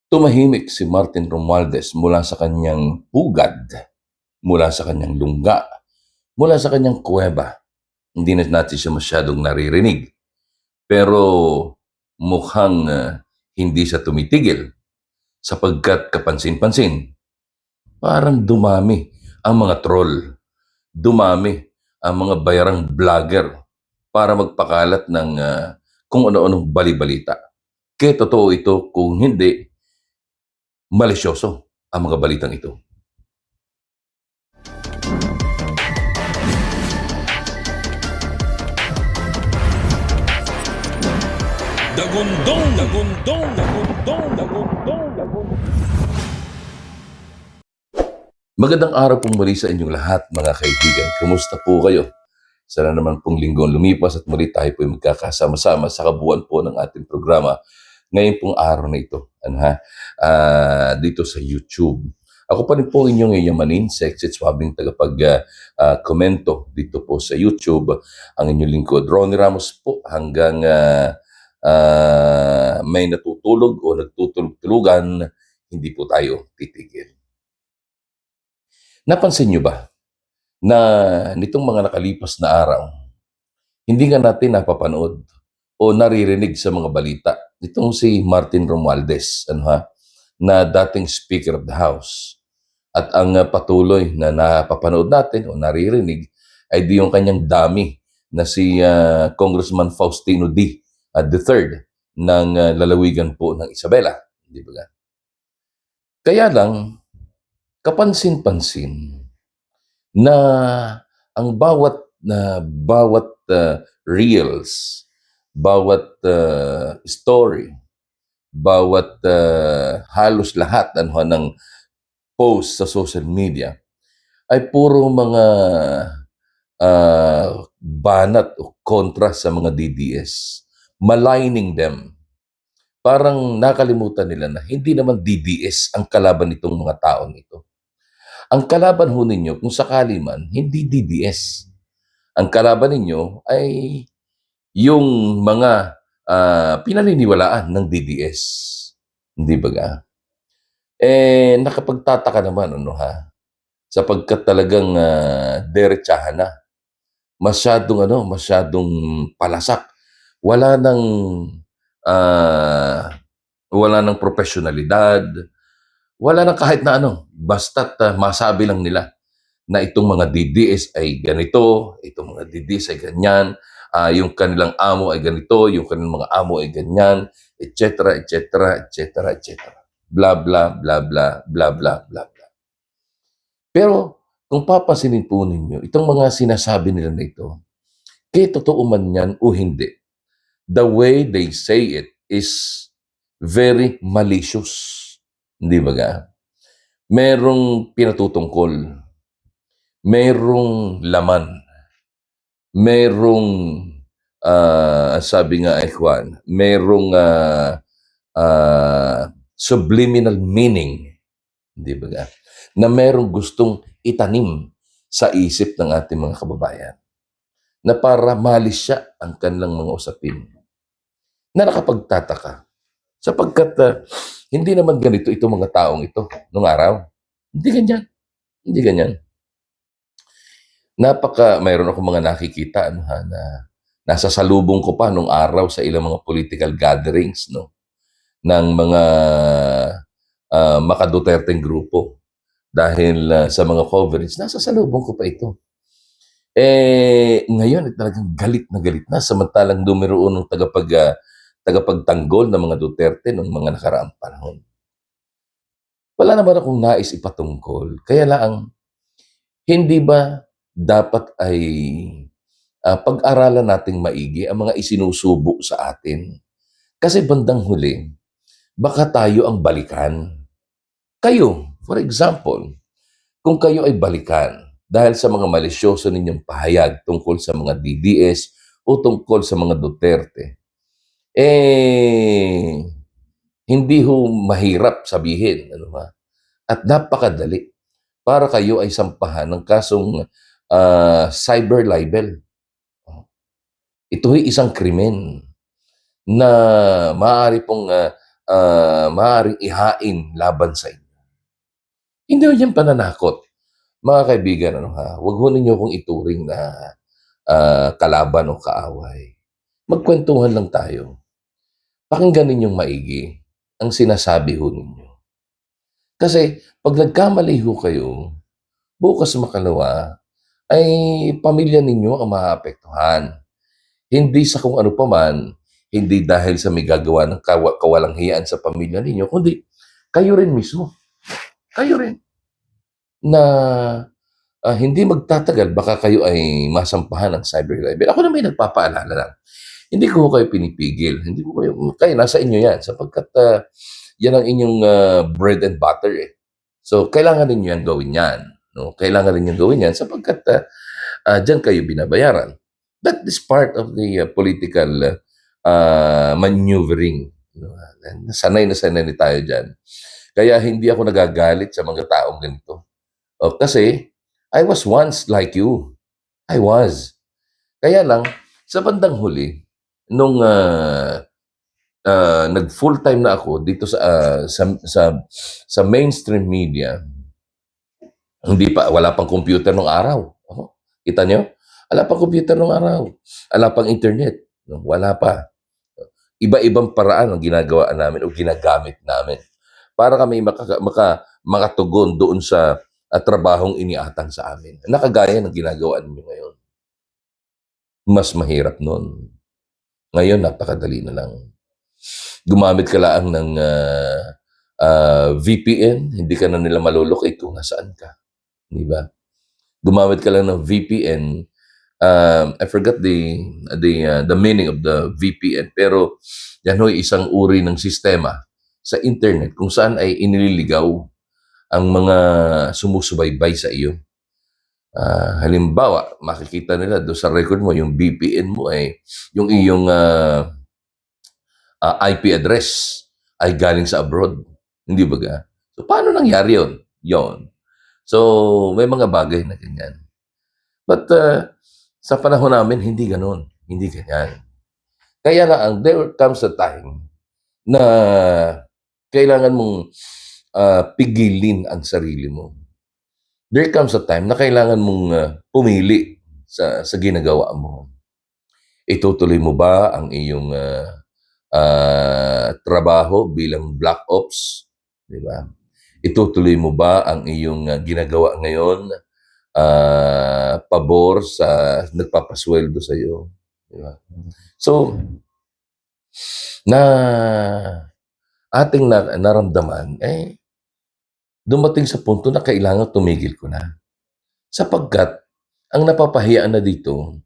Tumahimik si Martin Romualdez mula sa kanyang pugad, mula sa kanyang lungga, mula sa kanyang kuweba. Hindi na natin siya masyadong naririnig. Pero mukhang hindi siya tumitigil sapagkat kapansin-pansin, parang dumami ang mga troll, dumami ang mga bayarang vlogger para magpakalat ng kung ano-anong bali-balita. Kaya totoo ito, kung hindi, malisyoso ang mga balitang ito. Dagundong, dagundong, dagundong, dagundong, dagundong. Magandang araw pong muli sa inyong lahat, mga kaibigan. Kumusta po kayo? Sana naman pong linggong lumipas at muli tayo po magkakasama-sama sa kabuuan po ng ating programa ngayon pong araw na ito. Dito sa YouTube. Ako pa rin po inyong yayamanin, sexy at swabing tagapag-komento dito po sa YouTube. Ang inyong lingkod, Ronnie Ramos po, hanggang may natutulog o nagtutulog-tulugan, hindi po tayo titigil. Napansin nyo ba na nitong mga nakalipas na araw, hindi nga natin napapanood o naririnig sa mga balita itong si Martin Romualdez, na dating Speaker of the House. At ang patuloy na napapanood natin o naririnig ay di yung kanyang dami na si Congressman Faustino D. The third ng lalawigan po ng Isabela. Di ba? Kaya lang, kapansin-pansin na ang bawat reels, bawat story, bawat halos lahat ng post sa social media ay puro mga banat o kontra sa mga DDS, maligning them. Parang nakalimutan nila na hindi naman DDS ang kalaban nitong mga taong ito. Ang kalaban ho ninyo, kung sakali man, hindi DDS. Ang kalaban ninyo ay yung mga pinaniniwalaan ng DDS. Hindi ba ga? Nakapagtataka naman, sapagkat talagang derechahan na. Masyadong palasak. Wala nang profesionalidad, wala nang kahit na basta't masabi lang nila na itong mga DDS ay ganito, itong mga DDS ay ganyan, yung kanilang amo ay ganito, yung kanilang mga amo ay ganyan, etc., etc., etc., etc. Bla, bla, bla, bla, bla, bla, bla, bla. Pero kung papasinin po ninyo, itong mga sinasabi nila na ito, kaya totoo man yan o hindi, the way they say it is very malicious. Hindi ba ga? Merong pinatutungkol, merong laman, merong sabi nga ay Juan, merong subliminal meaning, hindi ba ga? Na merong gustong itanim sa isip ng ating mga kababayan na para malis siya ang kanilang mga usapin. Na nakapagtataka sapagkat hindi naman ganito itong mga taong ito nung araw. Hindi ganyan. Hindi ganyan. Mayroon ako mga nakikita na nasa salubong ko pa nung araw sa ilang mga political gatherings ng mga maka-Duterteng grupo. Dahil sa mga coverage, nasa salubong ko pa ito. Ngayon talagang galit na samantalang dumiroon ng tagapagtanggol ng mga Duterte ng mga nakaraang panahon. Wala naman akong nais ipatungkol. Kaya lang, hindi ba dapat ay pag-aralan nating maigi ang mga isinusubo sa atin? Kasi bandang huli, baka tayo ang balikan. Kayo, for example, kung kayo ay balikan dahil sa mga malisyoso ninyong pahayag tungkol sa mga DDS o tungkol sa mga Duterte, hindi ho mahirap sabihin, at napakadali para kayo ay sampahan ng kasong cyber libel. Ito ay isang krimen na maaari pong maaaring ihain laban sa inyo. Hindi ho yan pananakot. Mga kaibigan, huwag ho ninyo kong ituring na kalaban o kaaway. Magkwentuhan lang tayo. Pakinggan ninyong maigi ang sinasabi ho ninyo. Kasi pag nagkamali ho kayo, bukas makalawa, ay pamilya ninyo ang maapektuhan. Hindi sa kung ano paman, hindi dahil sa may gagawa ng kawalang hiyaan sa pamilya ninyo, kundi kayo rin mismo. Kayo rin. Na hindi magtatagal, baka kayo ay masampahan ng cyber-libel. Ako na may nagpapaalala lang. Hindi ko kayo pinipigil. Hindi ko kayo nasa inyo yan sapagkat yan ang inyong bread and butter eh. So, kailangan ninyo yan gawin yan. No? Kailangan ninyo gawin yan sapagkat dyan kayo binabayaran. That is part of the political maneuvering. Sanay na sanay tayo dyan. Kaya hindi ako nagagalit sa mga taong ganito. Kasi I was once like you. I was. Kaya lang, sa bandang huli, nung nag full-time na ako dito sa mainstream media, wala pang computer nung araw. Kita nyo? Wala pang computer nung araw. Wala pang internet. Wala pa. Iba-ibang paraan ang ginagawa namin o ginagamit namin para kami makatugon doon sa trabahong iniatang sa amin. Nakagaya ng ginagawa ninyo ngayon. Mas mahirap nun. Ngayon, napakadali na lang. Gumamit ka lang ng VPN, hindi ka na nila malulocate kung nasaan ka. Di ba? Gumamit ka lang ng VPN. I forgot the meaning of the VPN, pero yan ho'y isang uri ng sistema sa internet kung saan ay inililigaw ang mga sumusubaybay sa iyo. Halimbawa, makikita nila doon sa record mo, yung VPN mo ay yung iyong IP address ay galing sa abroad. Hindi ba ga? So, paano nangyari yun? Yon. So, may mga bagay na ganyan. But, sa panahon namin, hindi ganon. Hindi ganyan. Kaya lang, there comes a time na kailangan mong pigilin ang sarili mo. There comes a time na kailangan mong pumili sa ginagawa mo. Itutuloy mo ba ang iyong trabaho bilang black ops? Di ba? Itutuloy mo ba ang iyong ginagawa ngayon pabor sa nagpapasweldo sa iyo? Di ba? So, ating naramdaman, dumating sa punto na kailangan tumigil ko na. Sapagkat, ang napapahiyaan na dito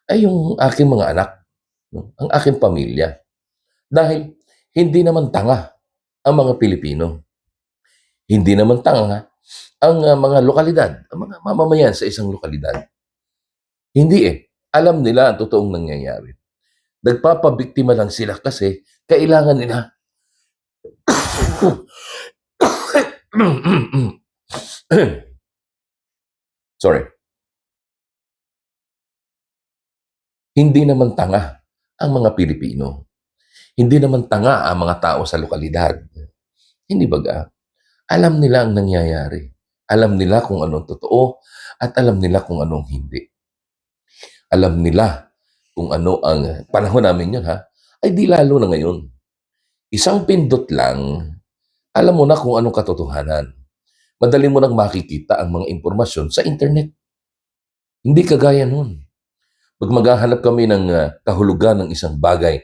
ay yung aking mga anak, ang aking pamilya. Dahil hindi naman tanga ang mga Pilipino. Hindi naman tanga ang mga lokalidad, ang mga mamamayan sa isang lokalidad. Hindi Alam nila ang totoong nangyayari. Nagpapabiktima lang sila kasi kailangan nila sorry. Hindi naman tanga ang mga Pilipino. Hindi naman tanga ang mga tao sa lokalidad. Hindi ba? Alam nila ang nangyayari. Alam nila kung anong totoo at alam nila kung anong hindi. Alam nila kung ano ang panahon namin yun ay di lalo na ngayon. Isang pindot lang, alam mo na kung anong katotohanan. Madali mo nang makikita ang mga impormasyon sa internet. Hindi kagaya nun. Pag maghahanap kami ng kahulugan ng isang bagay,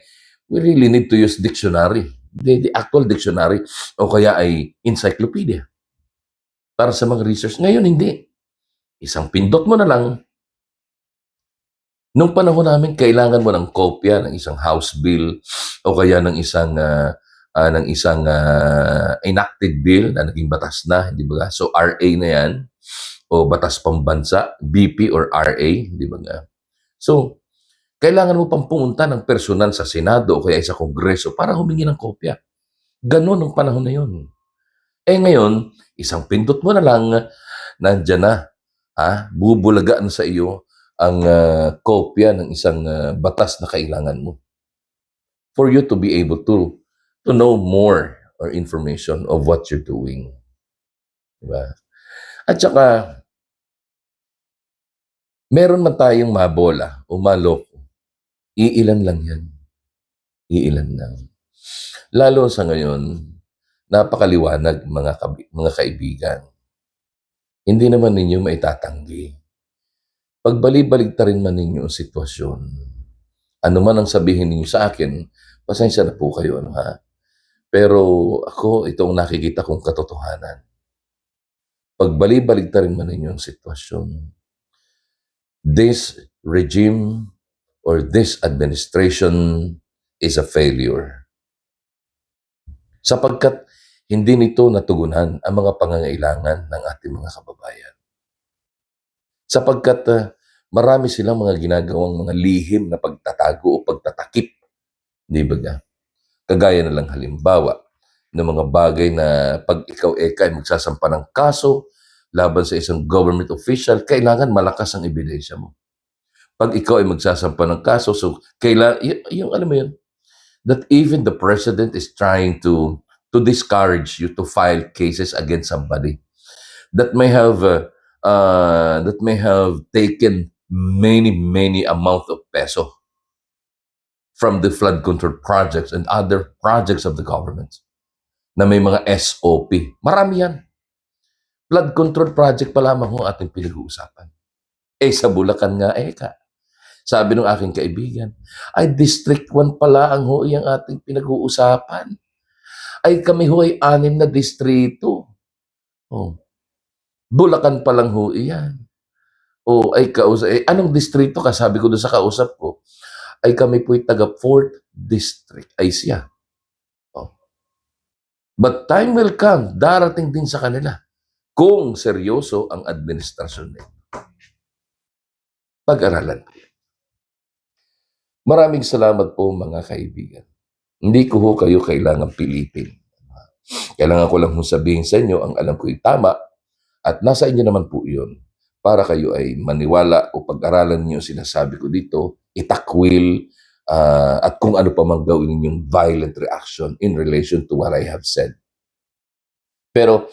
we really need to use dictionary. The actual dictionary o kaya ay encyclopedia. Para sa mga research. Ngayon, hindi. Isang pindot mo na lang. Nung panahon namin, kailangan mo ng kopya ng isang house bill o kaya ng isang enacted bill na naging batas na, hindi ba? So RA na yan o batas pambansa, BP or RA, hindi ba nga? So, kailangan mo pang pumunta ng personal sa Senado o kaya sa Kongreso para humingi ng kopya. Ganon ang panahon na yun. Ngayon, isang pindot mo na lang, nandyan na, bubulaga na sa iyo ang kopya ng isang batas na kailangan mo for you to be able to to know more or information of what you're doing. Diba? At saka, meron man tayong mabola o maloko, iilan lang yan. Iilan lang. Lalo sa ngayon, napakaliwanag mga kaibigan. Hindi naman ninyo maitatanggi. Pagbali-baligtarin man ninyo ang sitwasyon, ano man ang sabihin ninyo sa akin, pasensya na po kayo, ano ha? Pero ako, itong nakikita kong katotohanan. Pagbali-baligtarin man ninyo ang sitwasyon, this regime or this administration is a failure. Sapagkat hindi nito natugunan ang mga pangangailangan ng ating mga kababayan. Sapagkat marami silang mga ginagawang mga lihim na pagtatago o pagtatakip. Di ba ga? Kagaya na lang halimbawa ng mga bagay na pag ikaw ay magsasampa ng kaso laban sa isang government official, kailangan malakas ang ebidensya mo. Pag ikaw ay magsasampa ng kaso, so kailangan, yung alam mo yun, that even the president is trying to discourage you to file cases against somebody that may have taken many amount of peso from the flood control projects and other projects of the government na may mga SOP. Marami yan. Flood control project pa lamang ang ating pinag-uusapan. Sa Bulacan nga, sabi ng aking kaibigan, ay District 1 pala ang ang ating pinag-uusapan. Ay kami ay 6 na distrito. Bulacan pa lang yan. Ay anong distrito ka? Sabi ko doon sa kausap ko, ay kami po'y taga 4th District. Ay siya. But time will come, darating din sa kanila kung seryoso ang administrasyon nito. Pag-aralan. Maraming salamat po mga kaibigan. Hindi ko kayo kailangan pilitin. Kailangan ko lang sabihin sa inyo ang alam ko'y tama at nasa inyo naman po yun para kayo ay maniwala o pag-aralan niyo sinasabi ko dito, itakwil, at kung ano pa mang gawin ninyong violent reaction in relation to what I have said. Pero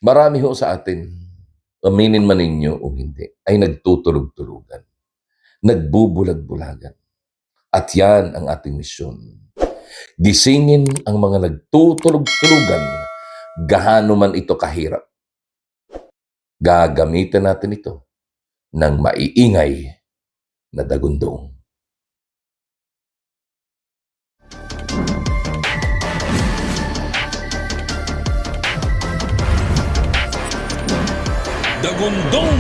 marami sa atin, aminin man ninyo o hindi, ay nagtutulog-tulugan, nagbubulag-bulagan. At yan ang ating misyon. Gisingin ang mga nagtutulog-tulugan, gaano man ito kahirap. Gagamitin natin ito ng maiingay na dagundong. Dagundong.